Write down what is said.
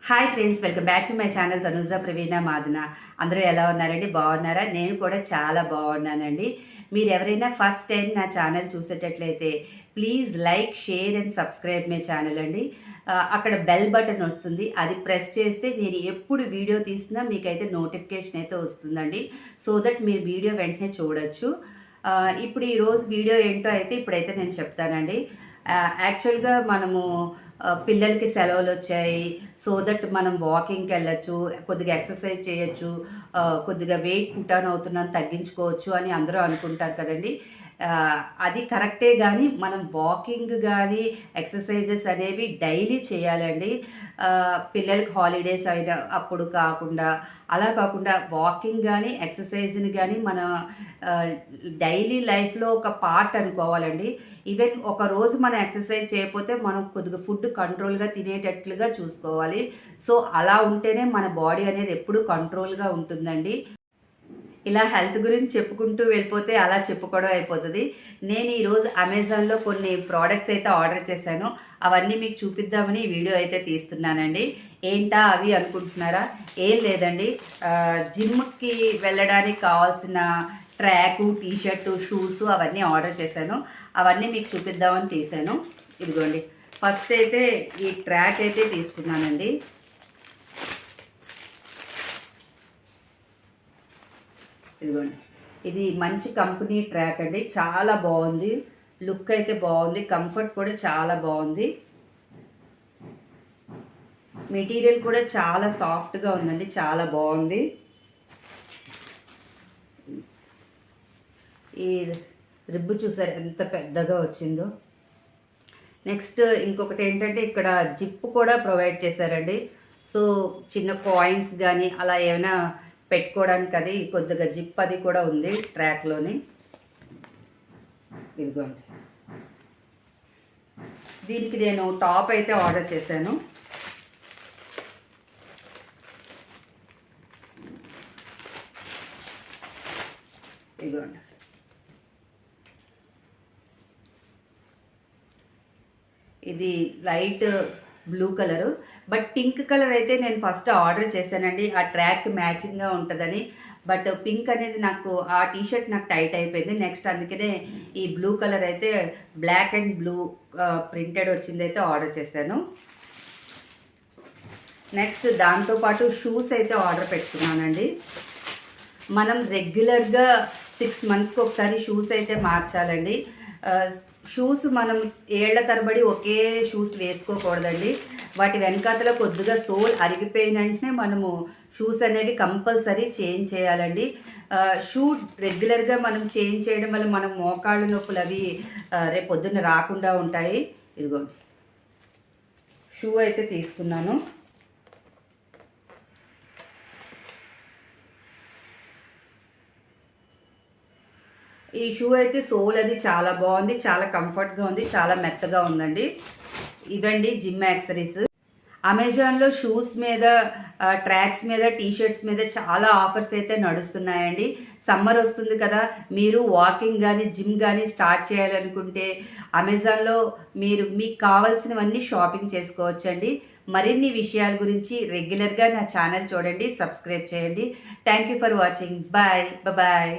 Hi friends, welcome back to my channel Tanuja Praveena Madana. అందరూ ఎలా ఉన్నారండి? బాగున్నారా? నేను కూడా చాలా బాగున్నానండి. మీరు ఎవరైనా ఫస్ట్ టైం నా ఛానల్ చూసేటట్లయితే please like, share and subscribe my channel అండి. అక్కడ బెల్ బటన్ వస్తుంది, అది ప్రెస్ చేస్తే నేను ఎప్పుడు వీడియో తీసినా మీకైతే నోటిఫికేషన్ అయితే వస్తుందండి. సో దట్ మీరు వీడియో వెంటనే చూడొచ్చు. ఇప్పుడు ఈరోజు వీడియో ఏంటో అయితే ఇప్పుడైతే నేను చెప్తానండి. యాక్చువల్గా మనము పిల్లలకి సెలవులు వచ్చాయి. సో దట్ మనం వాకింగ్కి వెళ్ళచ్చు, కొద్దిగా ఎక్సర్సైజ్ చేయొచ్చు, కొద్దిగా వెయిట్ పుట్ ఆన్ అవుతున్నాను తగ్గించుకోవచ్చు అని అందరూ అనుకుంటారు కదండి. అది కరెక్టే, కానీ మనం వాకింగ్ కానీ ఎక్సర్సైజెస్ అనేవి డైలీ చేయాలండి. పిల్లలకి హాలిడేస్ అయిన అప్పుడు కాకుండా, అలా కాకుండా వాకింగ్ కానీ ఎక్సర్సైజ్ని కానీ మన డైలీ లైఫ్లో ఒక పార్ట్ అనుకోవాలండి. ఈవెన్ ఒక రోజు మనం ఎక్సర్సైజ్ చేయకపోతే మనం కొద్దిగా ఫుడ్ కంట్రోల్గా తినేటట్లుగా చూసుకోవాలి. సో అలా ఉంటేనే మన బాడీ అనేది ఎప్పుడు కంట్రోల్గా ఉంటుందండి. ఇలా హెల్త్ గురించి చెప్పుకుంటూ వెళ్ళిపోతే అలా చెప్పుకోవడం అయిపోతుంది. నేను ఈరోజు అమెజాన్లో కొన్ని ప్రోడక్ట్స్ అయితే ఆర్డర్ చేశాను. అవన్నీ మీకు చూపిద్దామని ఈ వీడియో అయితే తీస్తున్నానండి. ఏంటా అవి అనుకుంటున్నారా? ఏం లేదండి, జిమ్కి వెళ్ళడానికి కావాల్సిన ట్రాకు, టీషర్టు, షూస్ అవన్నీ ఆర్డర్ చేశాను. అవన్నీ మీకు చూపిద్దామని తీశాను. ఇదిగోండి, ఫస్ట్ అయితే ఈ ట్రాక్ అయితే తీసుకున్నానండి. ఇదిగోండి, ఇది మంచి కంపెనీ ట్రాక్ అండి. చాలా బాగుంది, లుక్ అయితే బాగుంది, కంఫర్ట్ కూడా చాలా బాగుంది. మెటీరియల్ కూడా చాలా సాఫ్ట్గా ఉందండి, చాలా బాగుంది. ఈ రిబ్బు చూసారు ఎంత పెద్దగా వచ్చిందో. నెక్స్ట్ ఇంకొకటి ఏంటంటే ఇక్కడ జిప్ కూడా ప్రొవైడ్ చేశారండి. సో చిన్న కాయిన్స్ కానీ అలా ఏమైనా పెట్టుకోవడానికి అది కొద్దిగా జిప్ అది కూడా ఉంది ట్రాక్లోని. ఇదిగోండి, దీనికి నేను టాప్ అయితే ఆర్డర్ చేశాను. ఇదిగోండి, ఇది light blue colour, but pink colour అయితే నేను ఫస్ట్ ఆర్డర్ చేశానండి, ఆ ట్రాక్ మ్యాచింగ్గా ఉంటుందని. బట్ పింక్ అనేది నాకు ఆ టీషర్ట్ నాకు టైట్ అయిపోయింది. నెక్స్ట్ అందుకనే ఈ బ్లూ కలర్ అయితే బ్లాక్ అండ్ బ్లూ ప్రింటెడ్ వచ్చింది అయితే ఆర్డర్ చేశాను. నెక్స్ట్ దాంతోపాటు షూస్ అయితే ఆర్డర్ పెట్టుకున్నానండి. మనం రెగ్యులర్గా 6 monthsకి ఒకసారి షూస్ అయితే మార్చాలండి. షూస్ మనం ఏళ్ల తరబడి ఒకే షూస్ వేసుకోకూడదండి. వాటి వెనకాతల కొద్దిగా సోల్ అరిగిపోయిన వెంటనే మనము షూస్ అనేవి కంపల్సరీ చేంజ్ చేయాలండి. షూ రెగ్యులర్గా మనం చేంజ్ చేయడం వల్ల మనం మోకాళ్ళ నొప్పులు అవి రేపు పొద్దున్న రాకుండా ఉంటాయి. ఇదిగోండి, షూ అయితే తీసుకున్నాను. ఈ షూ అయితే సోల్ అది చాలా బాగుంది, చాలా కంఫర్ట్గా ఉంది, చాలా మెత్తగా ఉందండి. ఇవండి జిమ్ యాక్సరీస్. అమెజాన్లో షూస్ మీద, ట్రాక్స్ మీద, టీషర్ట్స్ మీద చాలా ఆఫర్స్ అయితే నడుస్తున్నాయండి. సమ్మర్ వస్తుంది కదా, మీరు వాకింగ్ కానీ జిమ్ కానీ స్టార్ట్ చేయాలనుకుంటే అమెజాన్లో మీరు మీకు కావాల్సినవన్నీ షాపింగ్ చేసుకోవచ్చండి. మరిన్ని విషయాల గురించి రెగ్యులర్గా నా ఛానల్ చూడండి, సబ్స్క్రైబ్ చేయండి. Thank you for watching. Bye bye.